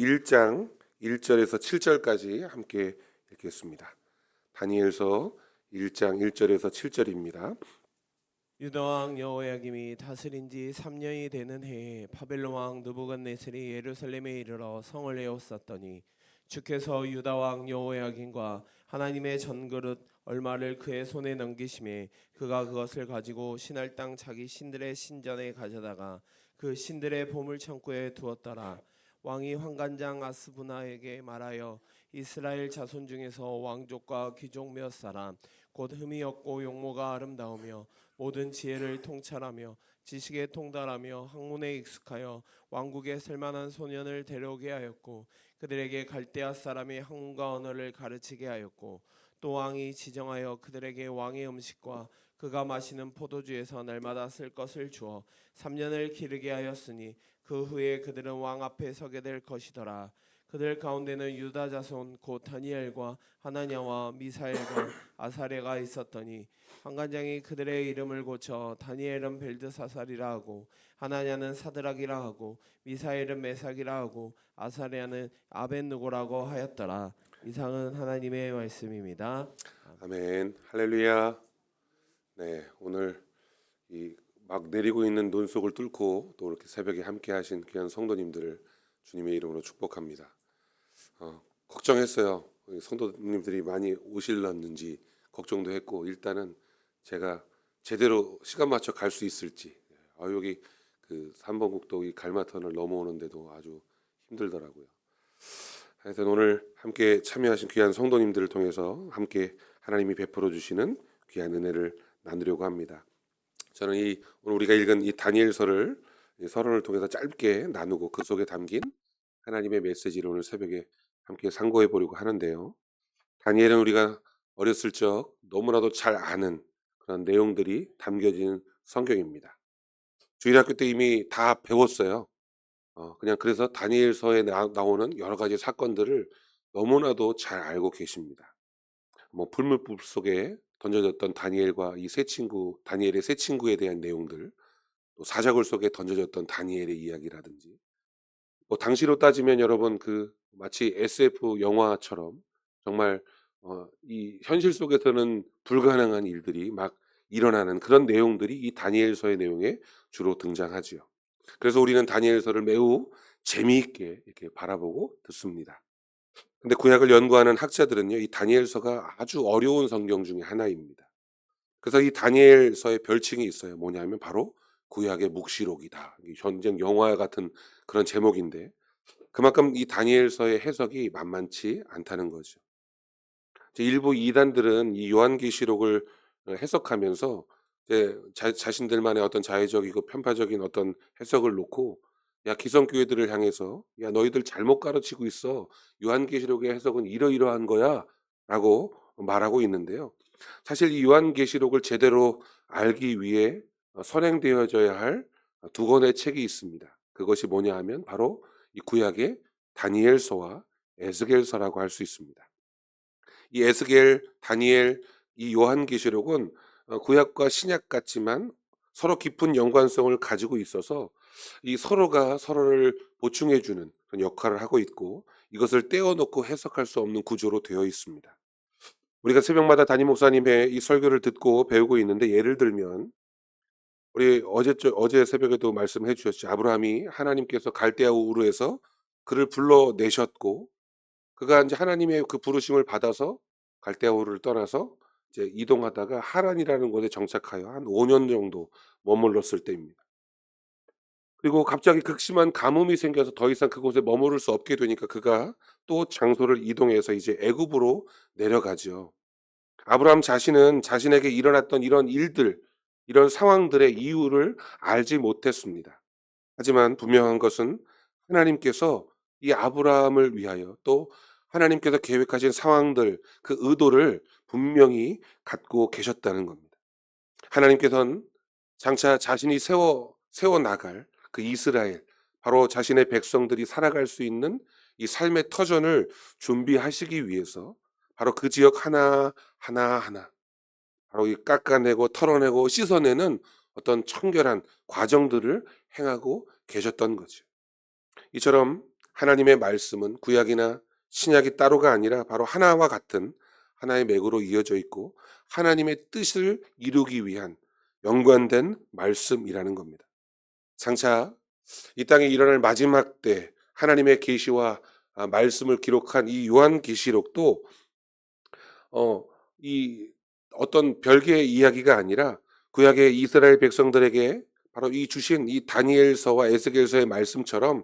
1장 1절에서 7절까지 함께 읽겠습니다. 다니엘서 1장 1절에서 7절입니다. 유다 왕 여호야김이 다스린 지 3년이 되는 해에 바벨론 왕 느부갓네살이 예루살렘에 이르러 성을 에워쌌더니 주께서 유다 왕 여호야김과 하나님의 전그릇 얼마를 그의 손에 넘기심에 그가 그것을 가지고 신할 땅 자기 신들의 신전에 가져다가 그 신들의 보물 창고에 두었더라. 왕이 환관장 아스부나에게 말하여 이스라엘 자손 중에서 왕족과 귀족 몇 사람 곧 흠이 없고 용모가 아름다우며 모든 지혜를 통찰하며 지식에 통달하며 학문에 익숙하여 왕국에 쓸만한 소년을 데려오게 하였고 그들에게 갈대아 사람의 학문과 언어를 가르치게 하였고 또 왕이 지정하여 그들에게 왕의 음식과 그가 마시는 포도주에서 날마다 쓸 것을 주어 3년을 기르게 하였으니 그 후에 그들은 왕 앞에 서게 될 것이더라. 그들 가운데는 유다 자손 곧 다니엘과 하나냐와 미사엘과 아사랴가 있었더니 환관장이 그들의 이름을 고쳐 다니엘은 벨드사살이라 하고 하나냐는 사드락이라 하고 미사엘은 메삭이라 하고 아사랴는 아벳느고라고 하였더라. 이상은 하나님의 말씀입니다. 아멘. 할렐루야. 네, 오늘 이 막 내리고 있는 눈 속을 뚫고 또 이렇게 새벽에 함께 하신 귀한 성도님들을 주님의 이름으로 축복합니다. 걱정했어요. 성도님들이 많이 오실렀는지 걱정도 했고, 일단은 제가 제대로 시간 맞춰 갈 수 있을지. 여기 그 3번 국도 이 갈마턴을 넘어오는데도 아주 힘들더라고요. 하여튼 오늘 함께 참여하신 귀한 성도님들을 통해서 함께 하나님이 베풀어 주시는 귀한 은혜를 나누려고 합니다. 저는 오늘 우리가 읽은 이 다니엘서를 서론을 통해서 짧게 나누고 그 속에 담긴 하나님의 메시지를 오늘 새벽에 함께 상고해 보려고 하는데요. 다니엘은 우리가 어렸을 적 너무나도 잘 아는 그런 내용들이 담겨진 성경입니다. 주일학교 때 이미 다 배웠어요. 그냥 그래서 다니엘서에 나오는 여러 가지 사건들을 너무나도 잘 알고 계십니다. 뭐 풀무불 속에 던져졌던 다니엘과 이 세 친구, 다니엘의 세 친구에 대한 내용들, 또 사자굴 속에 던져졌던 다니엘의 이야기라든지, 뭐 당시로 따지면 여러분 그 마치 SF 영화처럼 정말 이 현실 속에서는 불가능한 일들이 막 일어나는 그런 내용들이 이 다니엘서의 내용에 주로 등장하지요. 그래서 우리는 다니엘서를 매우 재미있게 이렇게 바라보고 듣습니다. 근데 구약을 연구하는 학자들은요, 이 다니엘서가 아주 어려운 성경 중에 하나입니다. 그래서 이 다니엘서의 별칭이 있어요. 뭐냐면 바로 구약의 묵시록이다. 전쟁 영화 같은 그런 제목인데 그만큼 이 다니엘서의 해석이 만만치 않다는 거죠. 일부 이단들은 이 요한계시록을 해석하면서 이제 자신들만의 어떤 자의적이고 편파적인 어떤 해석을 놓고 야 기성교회들을 향해서 야 너희들 잘못 가르치고 있어. 요한계시록의 해석은 이러이러한 거야라고 말하고 있는데요. 사실 이 요한계시록을 제대로 알기 위해 선행되어져야 할 두 권의 책이 있습니다. 그것이 뭐냐 하면 바로 이 구약의 다니엘서와 에스겔서라고 할 수 있습니다. 이 에스겔, 다니엘, 이 요한계시록은 구약과 신약 같지만 서로 깊은 연관성을 가지고 있어서 이 서로가 서로를 보충해 주는 그런 역할을 하고 있고 이것을 떼어놓고 해석할 수 없는 구조로 되어 있습니다. 우리가 새벽마다 담임 목사님의 이 설교를 듣고 배우고 있는데 예를 들면 우리 어제 새벽에도 말씀해 주셨죠. 아브라함이 하나님께서 갈대아 우르에서 그를 불러내셨고 그가 이제 하나님의 그 부르심을 받아서 갈대아 우르를 떠나서 이제 이동하다가 하란이라는 곳에 정착하여 한 5년 정도 머물렀을 때입니다. 그리고 갑자기 극심한 가뭄이 생겨서 더 이상 그곳에 머무를 수 없게 되니까 그가 또 장소를 이동해서 이제 애굽으로 내려가죠. 아브라함 자신은 자신에게 일어났던 이런 일들, 이런 상황들의 이유를 알지 못했습니다. 하지만 분명한 것은 하나님께서 이 아브라함을 위하여 또 하나님께서 계획하신 상황들, 그 의도를 분명히 갖고 계셨다는 겁니다. 하나님께서는 장차 자신이 세워 나갈 그 이스라엘, 바로 자신의 백성들이 살아갈 수 있는 이 삶의 터전을 준비하시기 위해서 바로 그 지역 하나 바로 이 깎아내고 털어내고 씻어내는 어떤 청결한 과정들을 행하고 계셨던 거죠. 이처럼 하나님의 말씀은 구약이나 신약이 따로가 아니라 바로 하나와 같은 하나의 맥으로 이어져 있고 하나님의 뜻을 이루기 위한 연관된 말씀이라는 겁니다. 장차 이 땅에 일어날 마지막 때 하나님의 계시와 말씀을 기록한 이 요한계시록도 이 어떤 별개의 이야기가 아니라 구약의 이스라엘 백성들에게 바로 이 주신 이 다니엘서와 에스겔서의 말씀처럼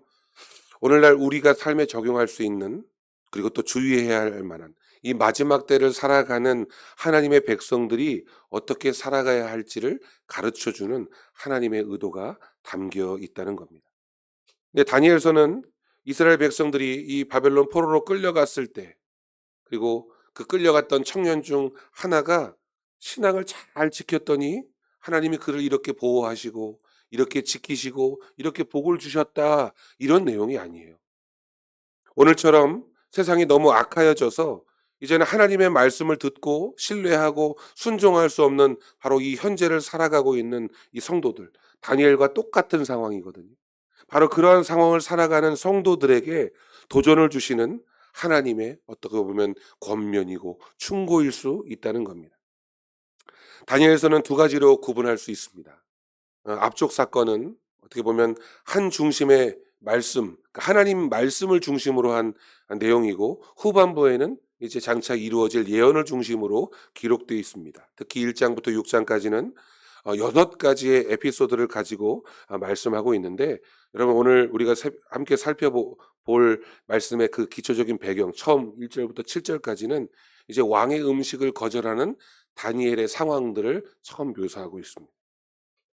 오늘날 우리가 삶에 적용할 수 있는, 그리고 또 주의해야 할 만한 이 마지막 때를 살아가는 하나님의 백성들이 어떻게 살아가야 할지를 가르쳐주는 하나님의 의도가 담겨 있다는 겁니다. 근데 다니엘서는 이스라엘 백성들이 이 바벨론 포로로 끌려갔을 때, 그리고 그 끌려갔던 청년 중 하나가 신앙을 잘 지켰더니 하나님이 그를 이렇게 보호하시고 이렇게 지키시고 이렇게 복을 주셨다, 이런 내용이 아니에요. 오늘처럼 세상이 너무 악하여져서 이제는 하나님의 말씀을 듣고 신뢰하고 순종할 수 없는 바로 이 현재를 살아가고 있는 이 성도들, 다니엘과 똑같은 상황이거든요. 바로 그러한 상황을 살아가는 성도들에게 도전을 주시는 하나님의 어떻게 보면 권면이고 충고일 수 있다는 겁니다. 다니엘서는 두 가지로 구분할 수 있습니다. 앞쪽 사건은 어떻게 보면 한 중심의 말씀, 그러니까 하나님 말씀을 중심으로 한 내용이고, 후반부에는 이제 장차 이루어질 예언을 중심으로 기록되어 있습니다. 특히 1장부터 6장까지는 6가지의 에피소드를 가지고 말씀하고 있는데, 여러분 오늘 우리가 함께 살펴볼 말씀의 그 기초적인 배경, 처음 1절부터 7절까지는 이제 왕의 음식을 거절하는 다니엘의 상황들을 처음 묘사하고 있습니다.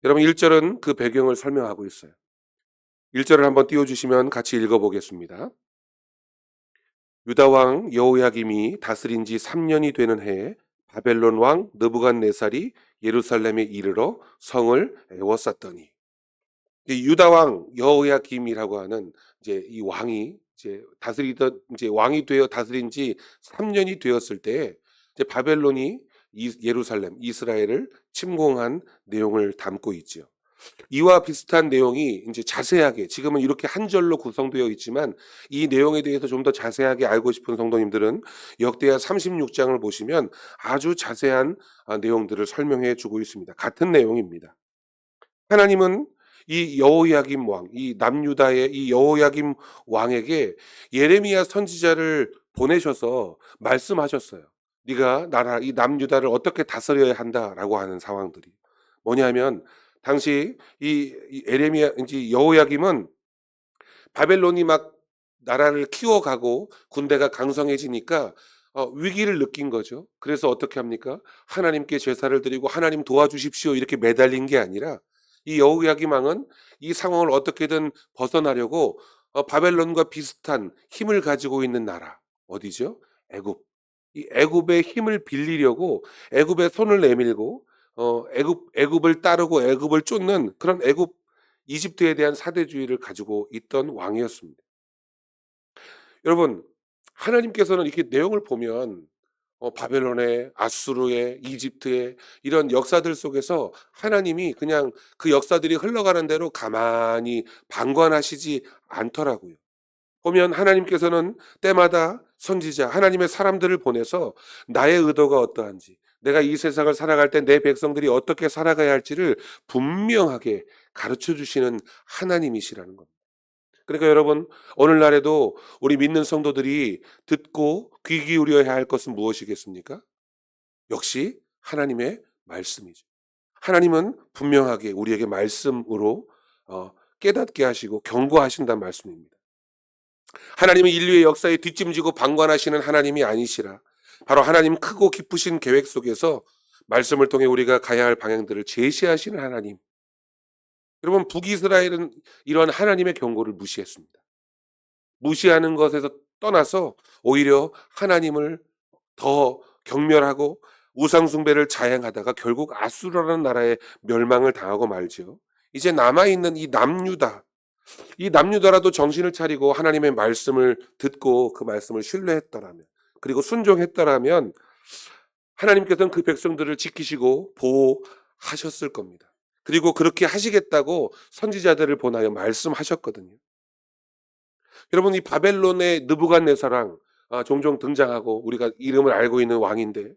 여러분 1절은 그 배경을 설명하고 있어요. 1절을 한번 띄워주시면 같이 읽어보겠습니다. 유다 왕 여호야김이 다스린 지 3년이 되는 해에 바벨론 왕 느부갓네살이 예루살렘에 이르러 성을 에워쌌더니, 유다 왕 여호야김이라고 하는 이제 이 왕이 이제 다스리던, 이제 왕이 되어 다스린 지 3년이 되었을 때 이제 바벨론이 예루살렘, 이스라엘을 침공한 내용을 담고 있지요. 이와 비슷한 내용이 이제 자세하게, 지금은 이렇게 한 절로 구성되어 있지만 이 내용에 대해서 좀 더 자세하게 알고 싶은 성도님들은 역대하 36장을 보시면 아주 자세한 내용들을 설명해 주고 있습니다. 같은 내용입니다. 하나님은 이 여호야김 왕, 이 남유다의 이 여호야김 왕에게 예레미야 선지자를 보내셔서 말씀하셨어요. 네가 나라 이 남유다를 어떻게 다스려야 한다라고 하는 상황들이 뭐냐면, 당시 이 예레미야, 이제 여호야김은 바벨론이 막 나라를 키워가고 군대가 강성해지니까 위기를 느낀 거죠. 그래서 어떻게 합니까? 하나님께 제사를 드리고 하나님 도와주십시오 이렇게 매달린 게 아니라, 이 여호야김 왕은 이 상황을 어떻게든 벗어나려고 바벨론과 비슷한 힘을 가지고 있는 나라, 어디죠? 애굽. 이 애굽의 힘을 빌리려고 애굽에 손을 내밀고 애굽을 따르고 애굽을 쫓는 그런 애굽, 이집트에 대한 사대주의를 가지고 있던 왕이었습니다. 여러분, 하나님께서는 이렇게 내용을 보면 바벨론의, 아수르의, 이집트의 이런 역사들 속에서 하나님이 그냥 그 역사들이 흘러가는 대로 가만히 방관하시지 않더라고요. 보면 하나님께서는 때마다 선지자, 하나님의 사람들을 보내서 나의 의도가 어떠한지, 내가 이 세상을 살아갈 때 내 백성들이 어떻게 살아가야 할지를 분명하게 가르쳐 주시는 하나님이시라는 겁니다. 그러니까 여러분, 오늘날에도 우리 믿는 성도들이 듣고 귀 기울여야 할 것은 무엇이겠습니까? 역시 하나님의 말씀이죠. 하나님은 분명하게 우리에게 말씀으로 깨닫게 하시고 경고하신다는 말씀입니다. 하나님은 인류의 역사에 뒷짐지고 방관하시는 하나님이 아니시라, 바로 하나님 크고 기쁘신 계획 속에서 말씀을 통해 우리가 가야 할 방향들을 제시하시는 하나님. 여러분, 북이스라엘은 이러한 하나님의 경고를 무시했습니다. 무시하는 것에서 떠나서 오히려 하나님을 더 경멸하고 우상숭배를 자행하다가 결국 아수르라는 나라의 멸망을 당하고 말죠. 이제 남아있는 이 남유다, 이 남유다라도 정신을 차리고 하나님의 말씀을 듣고 그 말씀을 신뢰했더라면, 그리고 순종했더라면 하나님께서는 그 백성들을 지키시고 보호하셨을 겁니다. 그리고 그렇게 하시겠다고 선지자들을 보내어 말씀하셨거든요. 여러분, 이 바벨론의 느부갓네살랑 종종 등장하고 우리가 이름을 알고 있는 왕인데,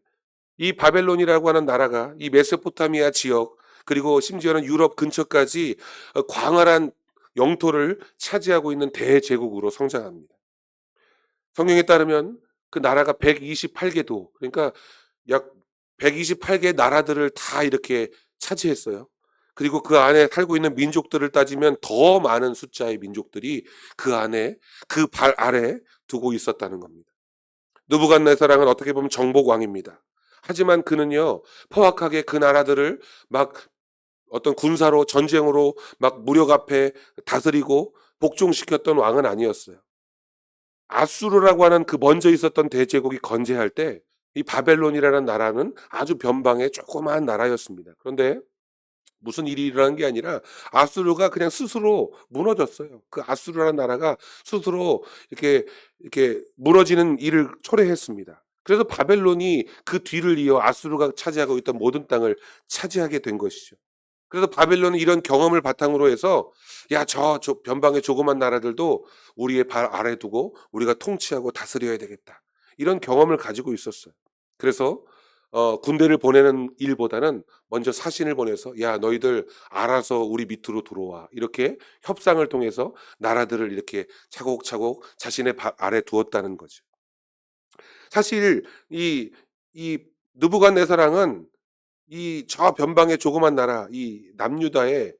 이 바벨론이라고 하는 나라가 이 메소포타미아 지역, 그리고 심지어는 유럽 근처까지 광활한 영토를 차지하고 있는 대제국으로 성장합니다. 성경에 따르면 그 나라가 128개도, 그러니까 약 128개 나라들을 다 이렇게 차지했어요. 그리고 그 안에 살고 있는 민족들을 따지면 더 많은 숫자의 민족들이 그 안에, 그 발 아래 두고 있었다는 겁니다. 느부갓네살은 어떻게 보면 정복왕입니다. 하지만 그는요, 포악하게 그 나라들을 막 어떤 군사로, 전쟁으로 막 무력 앞에 다스리고 복종시켰던 왕은 아니었어요. 아수르라고 하는 그 먼저 있었던 대제국이 건재할 때 이 바벨론이라는 나라는 아주 변방의 조그마한 나라였습니다. 그런데 무슨 일이 일어난 게 아니라 아수르가 그냥 스스로 무너졌어요. 그 아수르라는 나라가 스스로 이렇게 무너지는 일을 초래했습니다. 그래서 바벨론이 그 뒤를 이어 아수르가 차지하고 있던 모든 땅을 차지하게 된 것이죠. 그래서 바벨론은 이런 경험을 바탕으로 해서, 야, 저 변방의 조그만 나라들도 우리의 발 아래 두고 우리가 통치하고 다스려야 되겠다, 이런 경험을 가지고 있었어요. 그래서 군대를 보내는 일보다는 먼저 사신을 보내서, 야, 너희들 알아서 우리 밑으로 들어와, 이렇게 협상을 통해서 나라들을 이렇게 차곡차곡 자신의 발 아래 두었다는 거죠. 사실 이 느부갓네살랑은 이 저 변방의 조그만 나라 이 남유다에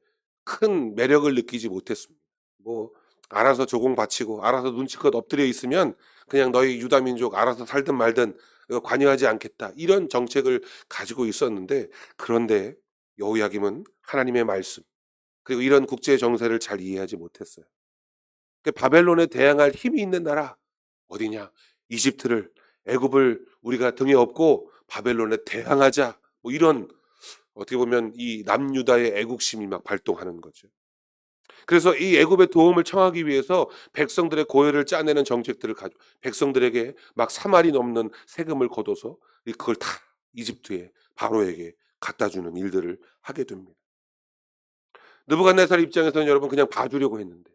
큰 매력을 느끼지 못했습니다. 뭐 알아서 조공 바치고 알아서 눈치껏 엎드려 있으면 그냥 너희 유다 민족 알아서 살든 말든 관여하지 않겠다, 이런 정책을 가지고 있었는데, 그런데 여호야김은 하나님의 말씀, 그리고 이런 국제 정세를 잘 이해하지 못했어요. 바벨론에 대항할 힘이 있는 나라 어디냐? 이집트를, 애굽을 우리가 등에 업고 바벨론에 대항하자, 뭐 이런, 어떻게 보면 이 남유다의 애국심이 막 발동하는 거죠. 그래서 이 애굽의 도움을 청하기 위해서 백성들의 고열을 짜내는 정책들을 가지고 백성들에게 막 3알이 넘는 세금을 걷어서 그걸 다 이집트에, 바로에게 갖다 주는 일들을 하게 됩니다. 느부갓네살 입장에서는 여러분 그냥 봐주려고 했는데,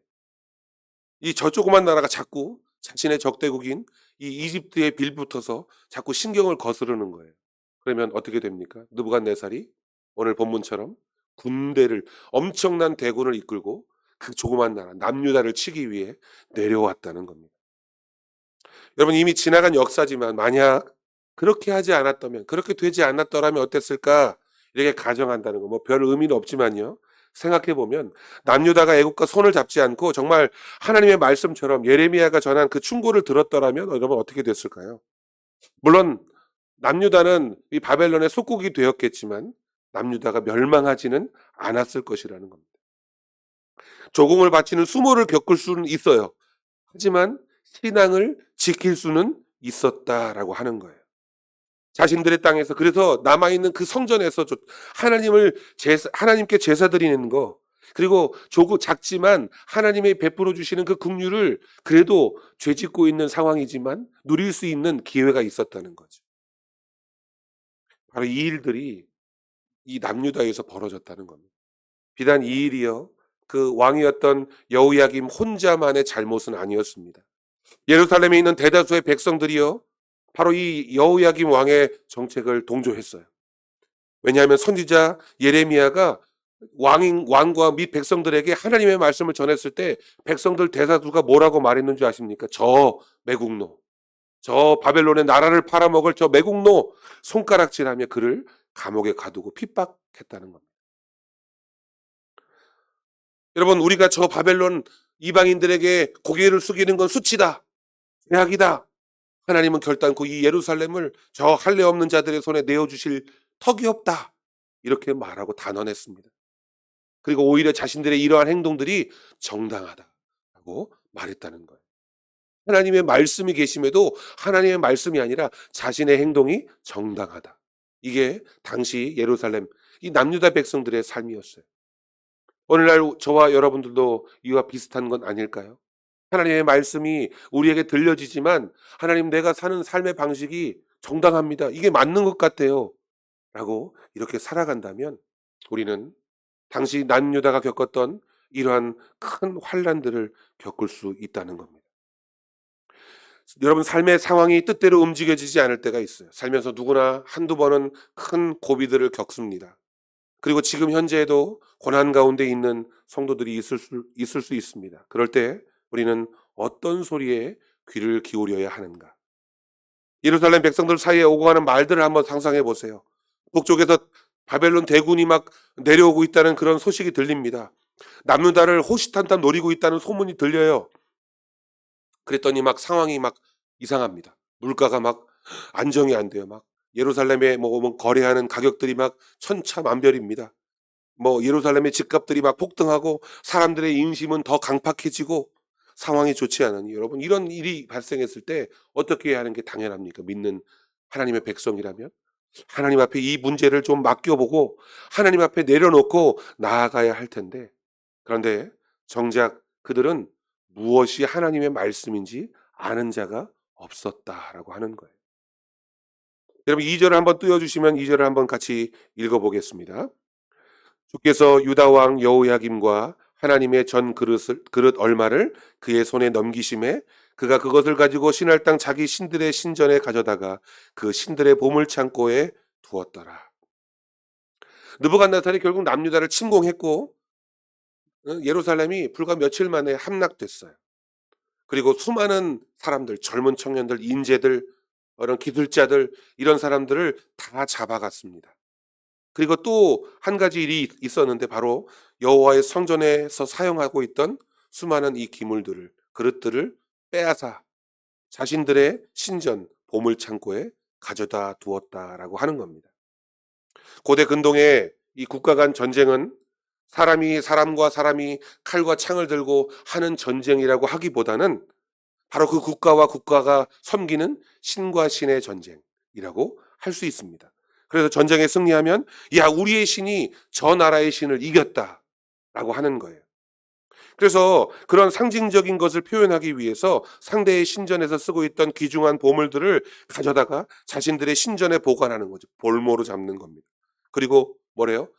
이 저 조그만 나라가 자꾸 자신의 적대국인 이 이집트에 빌붙어서 자꾸 신경을 거스르는 거예요. 그러면 어떻게 됩니까? 느부갓네살이 오늘 본문처럼 군대를, 엄청난 대군을 이끌고 그 조그만 나라 남유다를 치기 위해 내려왔다는 겁니다. 여러분, 이미 지나간 역사지만 만약 그렇게 하지 않았다면, 그렇게 되지 않았더라면 어땠을까? 이렇게 가정한다는 거, 뭐 별 의미는 없지만요. 생각해 보면 남유다가 애국과 손을 잡지 않고 정말 하나님의 말씀처럼 예레미야가 전한 그 충고를 들었더라면 여러분 어떻게 됐을까요? 물론 남유다는 이 바벨론의 속국이 되었겠지만 남유다가 멸망하지는 않았을 것이라는 겁니다. 조공을 바치는 수모를 겪을 수는 있어요. 하지만 신앙을 지킬 수는 있었다라고 하는 거예요. 자신들의 땅에서, 그래서 남아있는 그 성전에서 하나님께 제사 드리는 거, 그리고 조금 작지만 하나님이 베풀어 주시는 그 긍휼을 그래도 죄짓고 있는 상황이지만 누릴 수 있는 기회가 있었다는 거죠. 바로 이 일들이 이 남유다에서 벌어졌다는 겁니다. 비단 이 일이요, 그 왕이었던 여호야김 혼자만의 잘못은 아니었습니다. 예루살렘에 있는 대다수의 백성들이요, 바로 이 여호야김 왕의 정책을 동조했어요. 왜냐하면 선지자 예레미야가 왕과 및 백성들에게 하나님의 말씀을 전했을 때 백성들 대다수가 뭐라고 말했는 줄 아십니까? 저 매국노, 저 바벨론의 나라를 팔아먹을 저 매국노, 손가락질하며 그를 감옥에 가두고 핍박했다는 겁니다. 여러분, 우리가 저 바벨론 이방인들에게 고개를 숙이는 건 수치다, 죄악이다, 하나님은 결단코 이 예루살렘을 저 할례 없는 자들의 손에 내어주실 턱이 없다, 이렇게 말하고 단언했습니다. 그리고 오히려 자신들의 이러한 행동들이 정당하다라고 말했다는 거예요. 하나님의 말씀이 계심에도 하나님의 말씀이 아니라 자신의 행동이 정당하다. 이게 당시 예루살렘 이 남유다 백성들의 삶이었어요. 오늘날 저와 여러분들도 이와 비슷한 건 아닐까요? 하나님의 말씀이 우리에게 들려지지만 하나님, 내가 사는 삶의 방식이 정당합니다, 이게 맞는 것 같아요 라고 이렇게 살아간다면 우리는 당시 남유다가 겪었던 이러한 큰 환난들을 겪을 수 있다는 겁니다. 여러분 삶의 상황이 뜻대로 움직여지지 않을 때가 있어요. 살면서 누구나 한두 번은 큰 고비들을 겪습니다. 그리고 지금 현재에도 고난 가운데 있는 성도들이 있을 수 있습니다. 그럴 때 우리는 어떤 소리에 귀를 기울여야 하는가? 예루살렘 백성들 사이에 오고 가는 말들을 한번 상상해 보세요. 북쪽에서 바벨론 대군이 막 내려오고 있다는 그런 소식이 들립니다. 남유다를 호시탄탄 노리고 있다는 소문이 들려요. 그랬더니 막 상황이 막 이상합니다. 물가가 막 안정이 안 돼요. 막 예루살렘에 뭐 거래하는 가격들이 막 천차만별입니다. 뭐 예루살렘의 집값들이 막 폭등하고 사람들의 인심은 더 강팍해지고 상황이 좋지 않으니 여러분 이런 일이 발생했을 때 어떻게 해야 하는 게 당연합니까? 믿는 하나님의 백성이라면 하나님 앞에 이 문제를 좀 맡겨보고 하나님 앞에 내려놓고 나아가야 할 텐데 그런데 정작 그들은 무엇이 하나님의 말씀인지 아는 자가 없었다라고 하는 거예요. 여러분 2절을 한번 띄워주시면 2절을 한번 같이 읽어보겠습니다. 주께서 유다 왕 여호야김과 하나님의 전 그릇 얼마를 그의 손에 넘기심에 그가 그것을 가지고 신할 땅 자기 신들의 신전에 가져다가 그 신들의 보물 창고에 두었더라. 느부갓네살이 결국 남유다를 침공했고 예루살렘이 불과 며칠 만에 함락됐어요. 그리고 수많은 사람들, 젊은 청년들, 인재들, 이런 기술자들 이런 사람들을 다 잡아갔습니다. 그리고 또 한 가지 일이 있었는데 바로 여호와의 성전에서 사용하고 있던 수많은 이 기물들을 그릇들을 빼앗아 자신들의 신전 보물 창고에 가져다 두었다라고 하는 겁니다. 고대 근동의 이 국가 간 전쟁은 사람이 사람과 사람이 칼과 창을 들고 하는 전쟁이라고 하기보다는 바로 그 국가와 국가가 섬기는 신과 신의 전쟁이라고 할 수 있습니다. 그래서 전쟁에 승리하면 야 우리의 신이 저 나라의 신을 이겼다라고 하는 거예요. 그래서 그런 상징적인 것을 표현하기 위해서 상대의 신전에서 쓰고 있던 귀중한 보물들을 가져다가 자신들의 신전에 보관하는 거죠. 볼모로 잡는 겁니다. 그리고 뭐래요?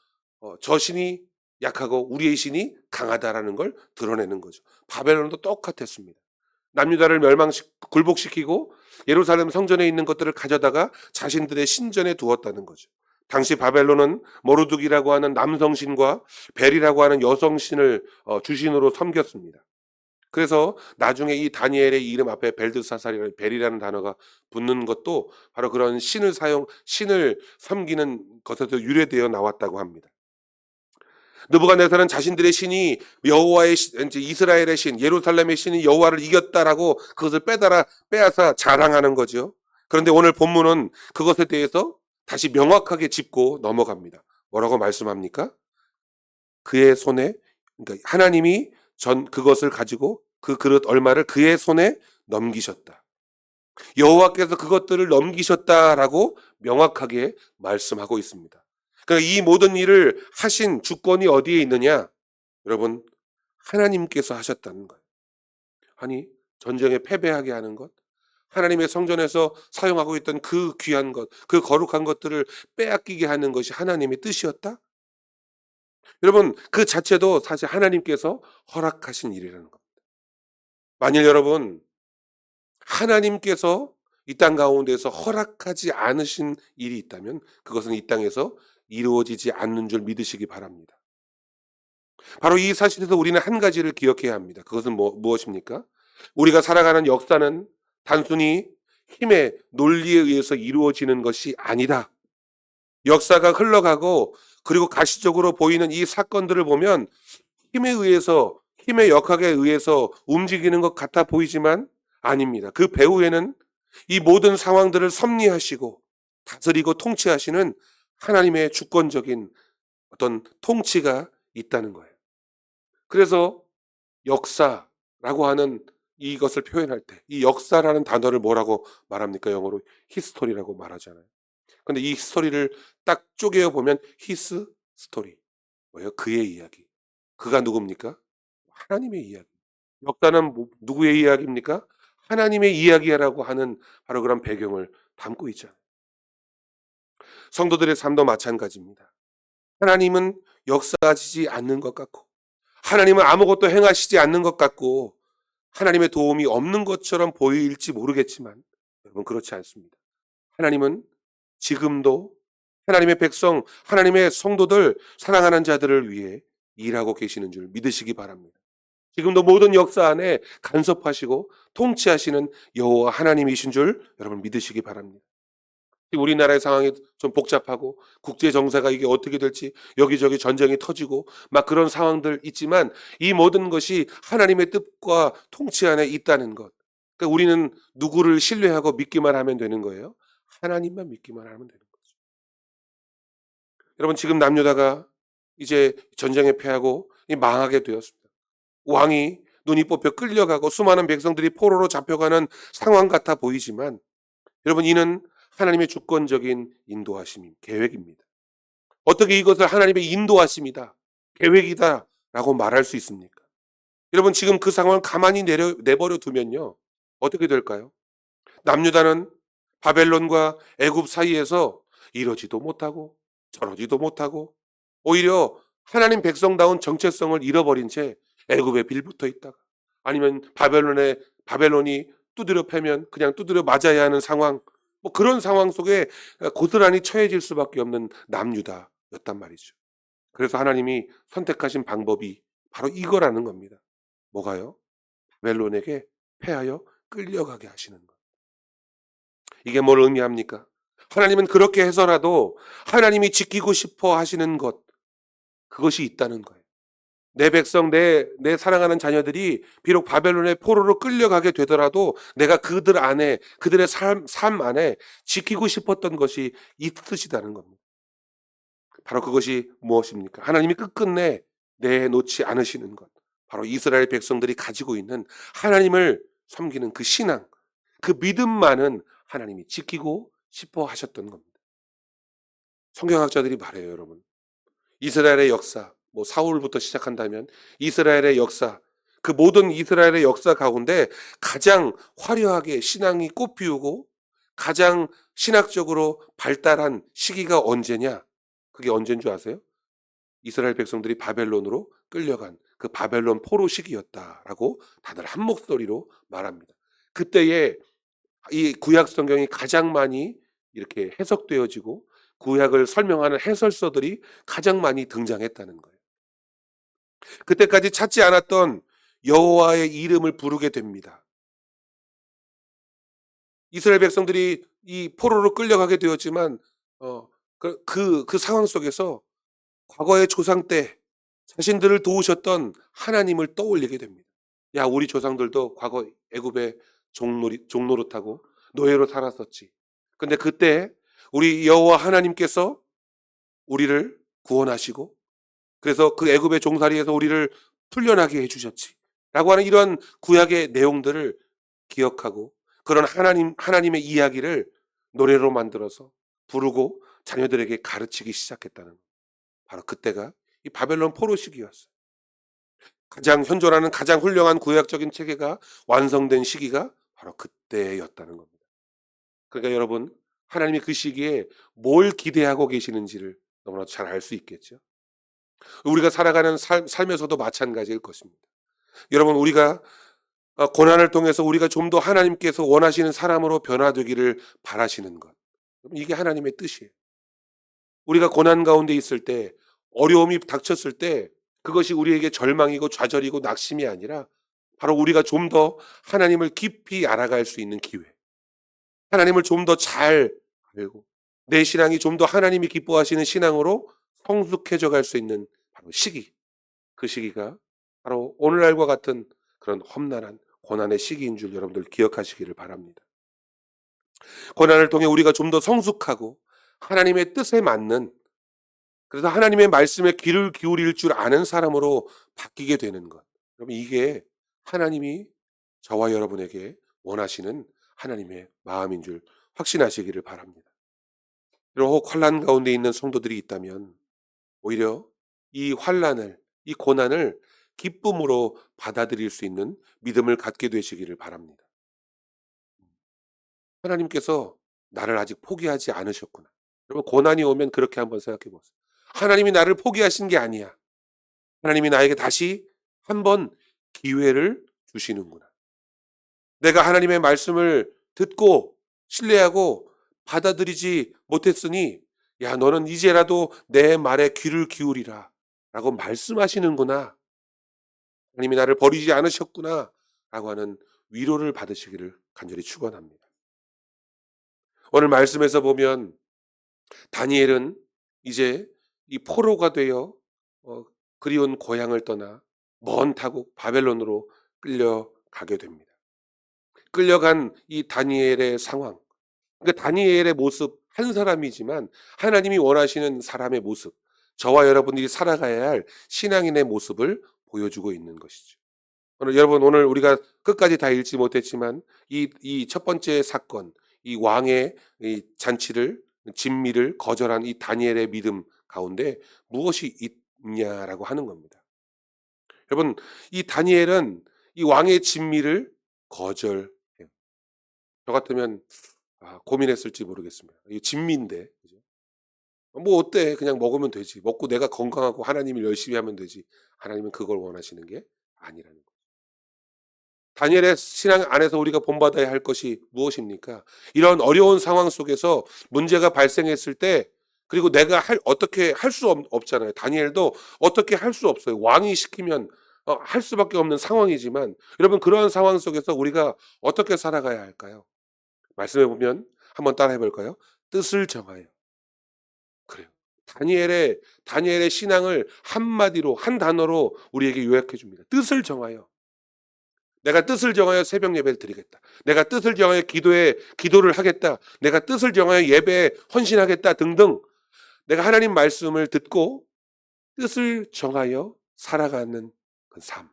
저 신이 약하고 우리의 신이 강하다라는 걸 드러내는 거죠. 바벨론도 똑같았습니다. 남유다를 굴복시키고 예루살렘 성전에 있는 것들을 가져다가 자신들의 신전에 두었다는 거죠. 당시 바벨론은 모르둑이라고 하는 남성신과 벨이라고 하는 여성신을 주신으로 섬겼습니다. 그래서 나중에 이 다니엘의 이름 앞에 벨드사살이라는 벨이라는 단어가 붙는 것도 바로 그런 신을 섬기는 것에서 유래되어 나왔다고 합니다. 느부갓네살은 자신들의 신이 여호와의 이스라엘의 신, 예루살렘의 신이 여호와를 이겼다라고 그것을 빼앗아 자랑하는 거죠. 그런데 오늘 본문은 그것에 대해서 다시 명확하게 짚고 넘어갑니다. 뭐라고 말씀합니까? 그의 손에 그러니까 하나님이 그것을 가지고 그 그릇 얼마를 그의 손에 넘기셨다. 여호와께서 그것들을 넘기셨다라고 명확하게 말씀하고 있습니다. 그러니까 이 모든 일을 하신 주권이 어디에 있느냐? 여러분, 하나님께서 하셨다는 거예요. 아니, 전쟁에 패배하게 하는 것, 하나님의 성전에서 사용하고 있던 그 귀한 것, 그 거룩한 것들을 빼앗기게 하는 것이 하나님의 뜻이었다? 여러분, 그 자체도 사실 하나님께서 허락하신 일이라는 겁니다. 만일 여러분, 하나님께서 이 땅 가운데서 허락하지 않으신 일이 있다면 그것은 이 땅에서 이루어지지 않는 줄 믿으시기 바랍니다. 바로 이 사실에서 우리는 한 가지를 기억해야 합니다. 그것은 무엇입니까? 우리가 살아가는 역사는 단순히 힘의 논리에 의해서 이루어지는 것이 아니다. 역사가 흘러가고 그리고 가시적으로 보이는 이 사건들을 보면 힘의 역학에 의해서 움직이는 것 같아 보이지만 아닙니다. 그 배후에는 이 모든 상황들을 섭리하시고 다스리고 통치하시는 하나님의 주권적인 어떤 통치가 있다는 거예요. 그래서 역사라고 하는 이것을 표현할 때 이 역사라는 단어를 뭐라고 말합니까? 영어로 히스토리라고 말하잖아요. 근데 이 스토리를 딱 쪼개어 보면 히스 스토리. 뭐예요? 그의 이야기. 그가 누굽니까? 하나님의 이야기. 역사는 누구의 이야기입니까? 하나님의 이야기라고 하는 바로 그런 배경을 담고 있잖아요. 성도들의 삶도 마찬가지입니다. 하나님은 역사하시지 않는 것 같고 하나님은 아무것도 행하시지 않는 것 같고 하나님의 도움이 없는 것처럼 보일지 모르겠지만 여러분 그렇지 않습니다. 하나님은 지금도 하나님의 백성, 하나님의 성도들, 사랑하는 자들을 위해 일하고 계시는 줄 믿으시기 바랍니다. 지금도 모든 역사 안에 간섭하시고 통치하시는 여호와 하나님이신 줄 여러분 믿으시기 바랍니다. 지금 우리나라의 상황이 좀 복잡하고 국제 정세가 이게 어떻게 될지 여기저기 전쟁이 터지고 막 그런 상황들 있지만 이 모든 것이 하나님의 뜻과 통치 안에 있다는 것. 그러니까 우리는 누구를 신뢰하고 믿기만 하면 되는 거예요? 하나님만 믿기만 하면 되는 거죠. 여러분 지금 남유다가 이제 전쟁에 패하고 망하게 되었습니다. 왕이 눈이 뽑혀 끌려가고 수많은 백성들이 포로로 잡혀가는 상황 같아 보이지만 여러분 이는 하나님의 주권적인 인도하심, 계획입니다. 어떻게 이것을 하나님의 인도하심이다, 계획이다 라고 말할 수 있습니까? 여러분 지금 그 상황을 가만히 내버려 두면요. 어떻게 될까요? 남유다는 바벨론과 애굽 사이에서 이러지도 못하고 저러지도 못하고 오히려 하나님 백성다운 정체성을 잃어버린 채 애굽에 빌붙어 있다가 아니면 바벨론이 두드려 패면 그냥 두드려 맞아야 하는 상황 뭐 그런 상황 속에 고스란히 처해질 수밖에 없는 남유다였단 말이죠. 그래서 하나님이 선택하신 방법이 바로 이거라는 겁니다. 뭐가요? 바벨론에게 패하여 끌려가게 하시는 것. 이게 뭘 의미합니까? 하나님은 그렇게 해서라도 하나님이 지키고 싶어 하시는 것, 그것이 있다는 거예요. 내 백성, 내 사랑하는 자녀들이 비록 바벨론의 포로로 끌려가게 되더라도 내가 그들 안에, 그들의 삶 안에 지키고 싶었던 것이 있으시다는 겁니다. 바로 그것이 무엇입니까? 하나님이 끝끝내 내놓지 않으시는 것. 바로 이스라엘 백성들이 가지고 있는 하나님을 섬기는 그 신앙, 그 믿음만은 하나님이 지키고 싶어 하셨던 겁니다. 성경학자들이 말해요, 여러분. 이스라엘의 역사, 뭐 사울부터 시작한다면 이스라엘의 역사, 그 모든 이스라엘의 역사 가운데 가장 화려하게 신앙이 꽃피우고 가장 신학적으로 발달한 시기가 언제냐? 그게 언제인 줄 아세요? 이스라엘 백성들이 바벨론으로 끌려간 그 바벨론 포로 시기였다라고 다들 한 목소리로 말합니다. 그때에 이 구약 성경이 가장 많이 이렇게 해석되어지고 구약을 설명하는 해설서들이 가장 많이 등장했다는 거예요. 그때까지 찾지 않았던 여호와의 이름을 부르게 됩니다. 이스라엘 백성들이 이 포로로 끌려가게 되었지만 그 상황 속에서 과거의 조상 때 자신들을 도우셨던 하나님을 떠올리게 됩니다. 야, 우리 조상들도 과거 애굽에 종노릇하고 노예로 살았었지. 근데 그때 우리 여호와 하나님께서 우리를 구원하시고 그래서 그 애굽의 종살이에서 우리를 풀려나게 해주셨지. 라고 하는 이런 구약의 내용들을 기억하고 그런 하나님의 이야기를 노래로 만들어서 부르고 자녀들에게 가르치기 시작했다는 바로 그때가 이 바벨론 포로 시기였어요. 가장 현존하는 가장 훌륭한 구약적인 체계가 완성된 시기가 바로 그때였다는 겁니다. 그러니까 여러분 하나님이 그 시기에 뭘 기대하고 계시는지를 너무나 잘 알 수 있겠죠. 우리가 살아가는 삶에서도 마찬가지일 것입니다. 여러분 우리가 고난을 통해서 우리가 좀 더 하나님께서 원하시는 사람으로 변화되기를 바라시는 것. 이게 하나님의 뜻이에요. 우리가 고난 가운데 있을 때 어려움이 닥쳤을 때 그것이 우리에게 절망이고 좌절이고 낙심이 아니라 바로 우리가 좀 더 하나님을 깊이 알아갈 수 있는 기회. 하나님을 좀 더 잘 알고 내 신앙이 좀 더 하나님이 기뻐하시는 신앙으로 성숙해져 갈 수 있는 바로 시기. 그 시기가 바로 오늘날과 같은 그런 험난한 고난의 시기인 줄 여러분들 기억하시기를 바랍니다. 고난을 통해 우리가 좀 더 성숙하고 하나님의 뜻에 맞는 그래서 하나님의 말씀에 귀를 기울일 줄 아는 사람으로 바뀌게 되는 것. 여러분 이게 하나님이 저와 여러분에게 원하시는 하나님의 마음인 줄 확신하시기를 바랍니다. 혹 환난 가운데 있는 성도들이 있다면 오히려 이 환난을, 이 고난을 기쁨으로 받아들일 수 있는 믿음을 갖게 되시기를 바랍니다. 하나님께서 나를 아직 포기하지 않으셨구나. 여러분 고난이 오면 그렇게 한번 생각해 보세요. 하나님이 나를 포기하신 게 아니야. 하나님이 나에게 다시 한번 기회를 주시는구나. 내가 하나님의 말씀을 듣고 신뢰하고 받아들이지 못했으니 야 너는 이제라도 내 말에 귀를 기울이라 라고 말씀하시는구나. 하나님이 나를 버리지 않으셨구나 라고 하는 위로를 받으시기를 간절히 축원합니다. 오늘 말씀에서 보면 다니엘은 이제 이 포로가 되어 그리운 고향을 떠나 먼 타국 바벨론으로 끌려가게 됩니다. 끌려간 이 다니엘의 상황, 그러니까 다니엘의 모습 한 사람이지만 하나님이 원하시는 사람의 모습, 저와 여러분들이 살아가야 할 신앙인의 모습을 보여주고 있는 것이죠. 여러분 오늘 우리가 끝까지 다 읽지 못했지만 이 첫 번째 사건, 이 왕의 이 잔치를 진미를 거절한 이 다니엘의 믿음 가운데 무엇이 있냐라고 하는 겁니다. 여러분 이 다니엘은 이 왕의 진미를 거절해요. 저 같으면 고민했을지 모르겠습니다. 이 진미인데 그죠? 뭐 어때? 그냥 먹으면 되지. 먹고 내가 건강하고 하나님을 열심히 하면 되지. 하나님은 그걸 원하시는 게 아니라는 거예요. 다니엘의 신앙 안에서 우리가 본받아야 할 것이 무엇입니까? 이런 어려운 상황 속에서 문제가 발생했을 때 그리고 내가 어떻게 할 수 없잖아요. 다니엘도 어떻게 할 수 없어요. 왕이 시키면 할 수밖에 없는 상황이지만 여러분 그러한 상황 속에서 우리가 어떻게 살아가야 할까요? 말씀해 보면 한번 따라해 볼까요? 뜻을 정하여. 그래요. 다니엘의 신앙을 한마디로 한 단어로 우리에게 요약해 줍니다. 뜻을 정하여. 내가 뜻을 정하여 새벽 예배를 드리겠다. 내가 뜻을 정하여 기도를 하겠다. 내가 뜻을 정하여 예배에 헌신하겠다 등등. 내가 하나님 말씀을 듣고 뜻을 정하여 살아가는 그 삶.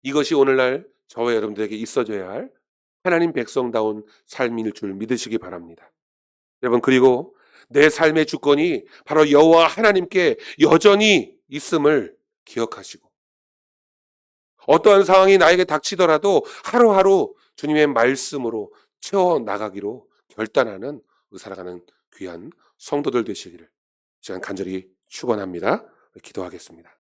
이것이 오늘날 저와 여러분들에게 있어져야 할 하나님 백성다운 삶일 줄 믿으시기 바랍니다. 여러분 그리고 내 삶의 주권이 바로 여호와 하나님께 여전히 있음을 기억하시고 어떠한 상황이 나에게 닥치더라도 하루하루 주님의 말씀으로 채워나가기로 결단하는 살아가는 귀한 성도들 되시기를 시간 간절히 축원합니다. 기도하겠습니다.